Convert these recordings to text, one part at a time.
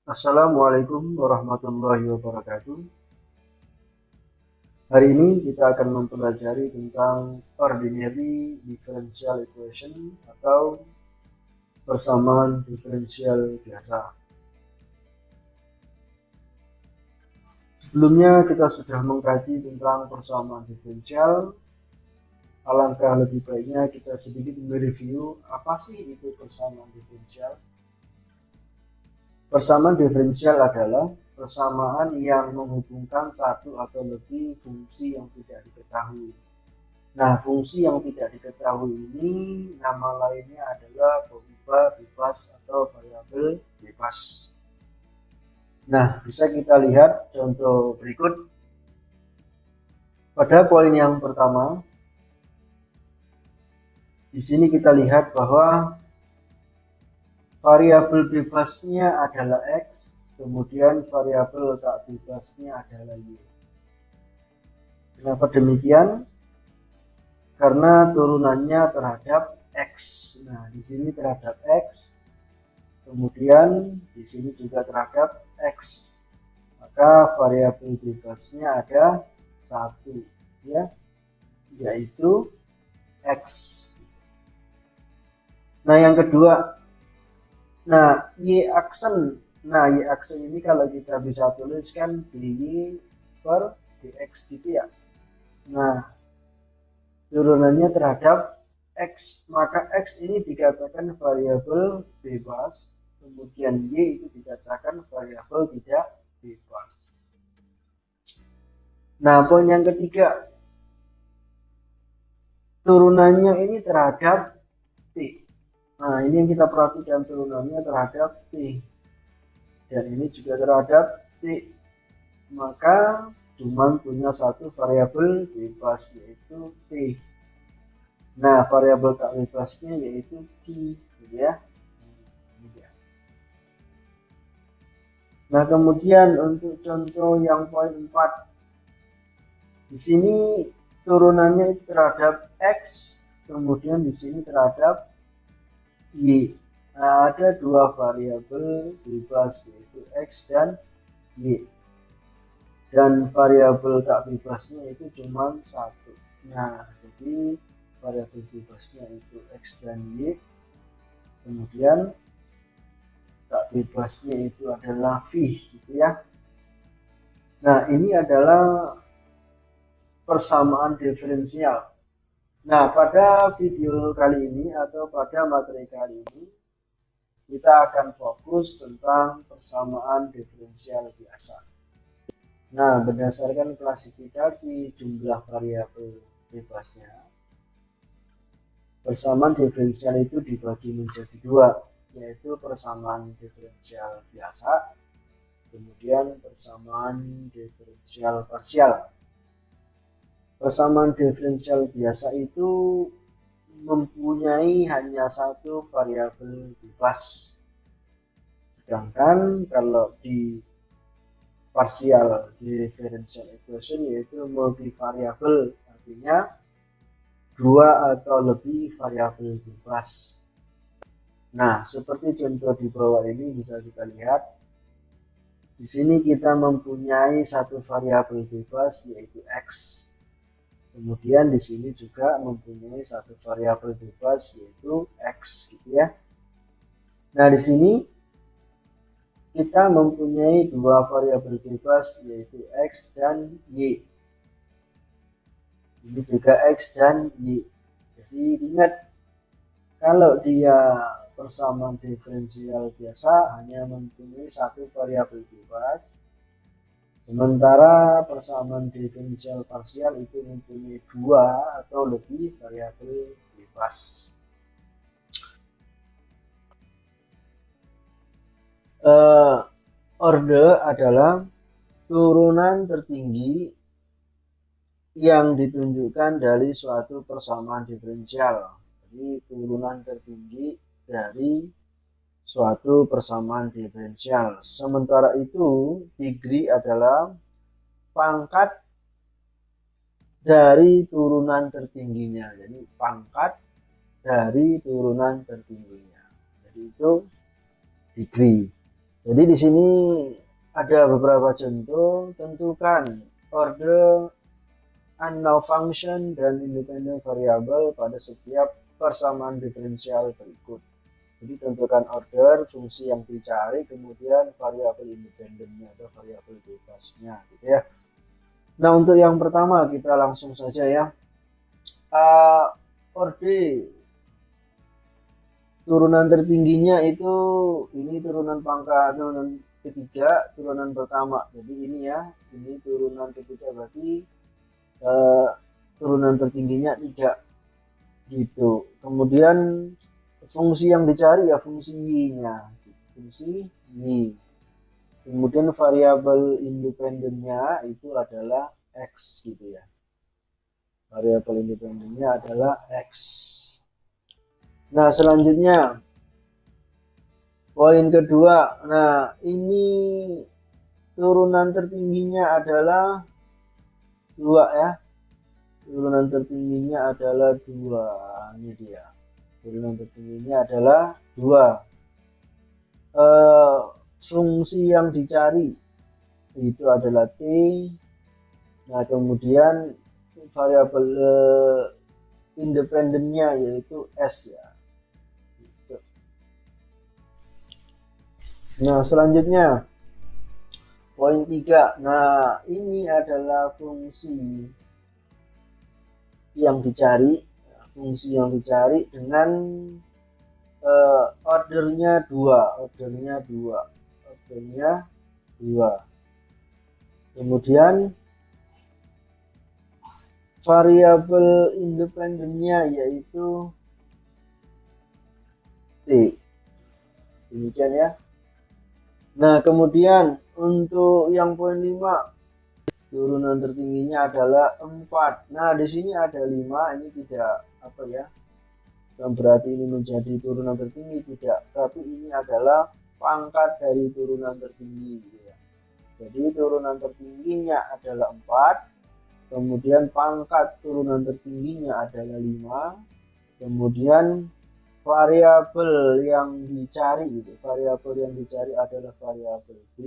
Assalamualaikum warahmatullahi wabarakatuh. Hari ini kita akan mempelajari tentang ordinary differential equation atau persamaan diferensial biasa. Sebelumnya kita sudah mengkaji tentang persamaan diferensial. Alangkah lebih baiknya kita sedikit mereview apa sih itu persamaan diferensial. Persamaan diferensial adalah persamaan yang menghubungkan satu atau lebih fungsi yang tidak diketahui. Nah, fungsi yang tidak diketahui ini nama lainnya adalah berubah bebas atau variabel bebas. Nah, bisa kita lihat contoh berikut. Pada poin yang pertama, di sini kita lihat bahwa variabel bebasnya adalah X, kemudian variabel tak bebasnya adalah Y. Kenapa demikian? Karena turunannya terhadap X. Nah, di sini terhadap X, kemudian di sini juga terhadap X. Maka variabel bebasnya ada satu, ya, yaitu X. Nah, yang kedua, Y aksen. Nah, Y aksen ini kalau kita bisa tuliskan dy per dx gitu ya. Nah, turunannya terhadap X, maka X ini dikatakan variabel bebas, kemudian Y itu dikatakan variabel tidak bebas. Nah, poin yang ketiga, turunannya ini terhadap T. Nah, ini yang kita perhatikan, turunannya terhadap T. Dan ini juga terhadap T. Maka cuma punya satu variabel bebas, yaitu T. Nah, variabel tak bebasnya yaitu Q, gitu ya. Nah, kemudian untuk contoh yang poin 4, di sini turunannya terhadap X, kemudian di sini terhadap Y. Nah, ada dua variabel bebas yaitu X dan Y. Dan variabel tak bebasnya itu cuma satu. Nah, jadi variabel bebasnya itu X dan Y. Kemudian tak bebasnya itu adalah V, gitu ya. Nah, ini adalah persamaan diferensial. Nah, pada video kali ini atau pada materi kali ini kita akan fokus tentang persamaan diferensial biasa. Nah, berdasarkan klasifikasi jumlah variabel bebasnya, persamaan diferensial itu dibagi menjadi dua, yaitu persamaan diferensial biasa, kemudian persamaan diferensial parsial. Persamaan diferensial biasa itu mempunyai hanya satu variabel bebas. Sedangkan kalau di partial differential equation yaitu multivariabel, artinya dua atau lebih variabel bebas. Nah, seperti contoh di bawah ini bisa kita lihat. Di sini kita mempunyai satu variabel bebas yaitu X. Kemudian di sini juga mempunyai satu variabel bebas yaitu X, gitu ya. Nah, di sini kita mempunyai dua variabel bebas yaitu X dan Y. Ini juga X dan Y. Jadi ingat, kalau dia persamaan diferensial biasa hanya mempunyai satu variabel bebas, sementara persamaan diferensial parsial itu mempunyai dua atau lebih variabel bebas. Orde adalah turunan tertinggi yang ditunjukkan dari suatu persamaan diferensial. Jadi turunan tertinggi dari suatu persamaan diferensial. Sementara itu, degree adalah pangkat dari turunan tertingginya. Jadi pangkat dari turunan tertingginya. Jadi itu degree. Jadi di sini ada beberapa contoh. Tentukan order unknown function dan independent variable pada setiap persamaan diferensial berikut. Jadi tentukan order fungsi yang dicari, kemudian variabel independennya atau variabel bebasnya, gitu ya. Nah, untuk yang pertama kita langsung saja ya. Order turunan tertingginya itu ini turunan pangkat turunan ketiga, turunan pertama. Jadi ini ya, ini turunan ketiga, berarti turunan tertingginya 3 gitu. Kemudian fungsi yang dicari ya fungsi y-nya, fungsi y. Kemudian variabel independennya itu adalah x gitu ya. Variabel independennya adalah x. Nah, selanjutnya poin kedua. Nah, ini turunan tertingginya adalah 2 ya. Turunan tertingginya adalah 2. Ini dia. Turunan tertingginya adalah 2. Fungsi yang dicari itu adalah t. Nah, kemudian variabel independennya yaitu s ya. Nah, selanjutnya poin 3. Nah, ini adalah fungsi yang dicari, dengan ordernya 2. Kemudian variabel independennya yaitu t. Demikian ya. Nah, kemudian untuk yang poin 5, turunan tertingginya adalah 4. Nah, di sini ada 5, ini tidak apa ya, bukan berarti ini menjadi turunan tertinggi, tidak, tapi ini adalah pangkat dari turunan tertinggi gitu ya. Jadi turunan tertingginya adalah 4, kemudian pangkat turunan tertingginya adalah 5, kemudian variabel yang dicari adalah variabel b,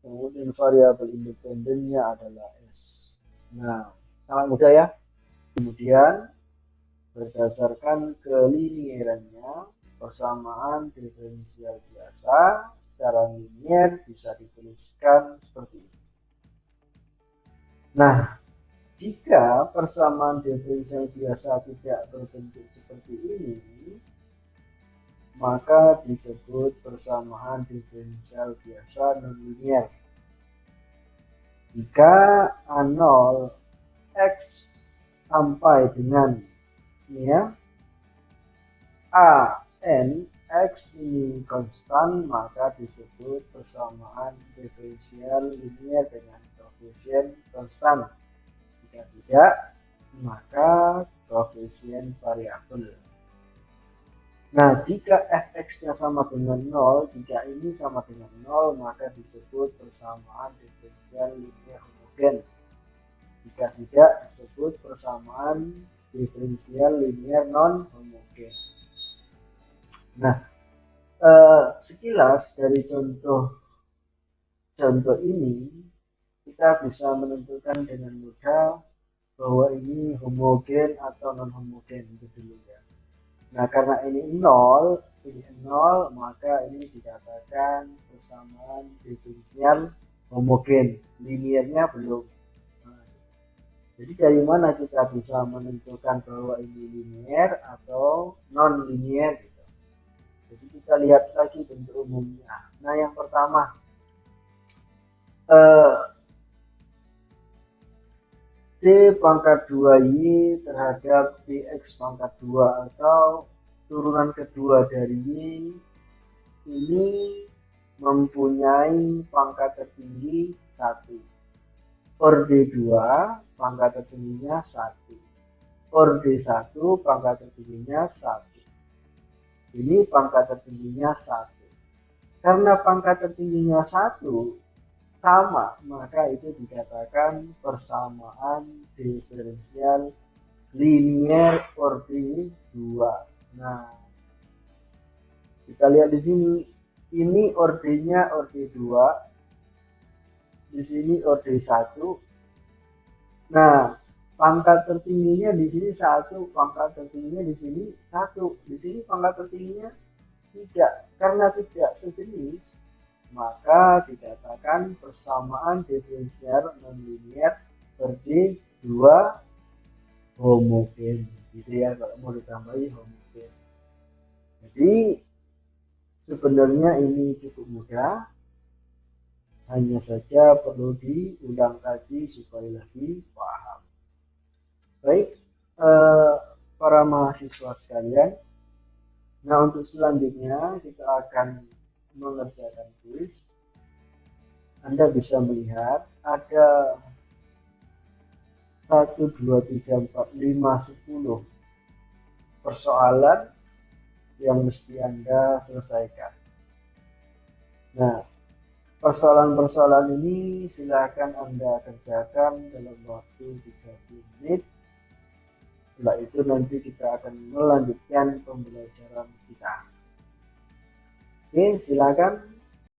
kemudian variabel independennya adalah s. Nah, sangat mudah ya. Kemudian berdasarkan keliniarannya, persamaan diferensial biasa secara linier bisa dituliskan seperti ini. Nah, jika persamaan diferensial biasa tidak berbentuk seperti ini, maka disebut persamaan diferensial biasa nonlinear. Jika A0 x sampai dengan ini ya, a n x ini konstan, maka disebut persamaan diferensial linier dengan koefisien konstan. Jika tidak, maka koefisien variabel. Nah, jika fx-nya sama dengan 0, jika ini sama dengan 0, maka disebut persamaan diferensial linier homogen. Jika tidak, disebut persamaan diferensial linier non homogen. Nah, sekilas dari contoh ini kita bisa menentukan dengan mudah bahwa ini homogen atau non homogen itu dulu ya. Nah, karena ini 0, maka ini dikatakan persamaan diferensial homogen. Liniernya belum. Nah, jadi dari mana kita bisa menentukan bahwa ini linier atau non linier gitu. Jadi kita lihat lagi bentuk umumnya. Nah, yang pertama D pangkat 2Y terhadap dx pangkat 2 atau turunan kedua dari Y ini mempunyai pangkat tertinggi 1. Orde 2 pangkat tertingginya 1. Orde 1 pangkat tertingginya 1. Ini pangkat tertingginya 1. Karena pangkat tertingginya 1 sama, maka itu dikatakan persamaan diferensial linier orde 2. Nah, kita lihat di sini Ini ordenya orde 2, di sini orde 1. Nah, pangkat tertingginya di sini 1, pangkat tertingginya di sini 1, di sini pangkat tertingginya 3. Karena tidak sejenis, maka dikatakan persamaan diferensial nonlinear orde 2 homogen. Gitu ya, kalau mau ditambahi homogen. Jadi sebenarnya ini cukup mudah, hanya saja perlu diulang kaji supaya lebih paham. Baik, para mahasiswa sekalian, nah untuk selanjutnya kita akan mengerjakan kuis. Anda bisa melihat ada 1, 2, 3, 4, 5, 10 persoalan yang mesti Anda selesaikan. Nah, persoalan-persoalan ini silakan Anda kerjakan dalam waktu 30 menit. Setelah itu nanti kita akan melanjutkan pembelajaran kita. Oke, silakan.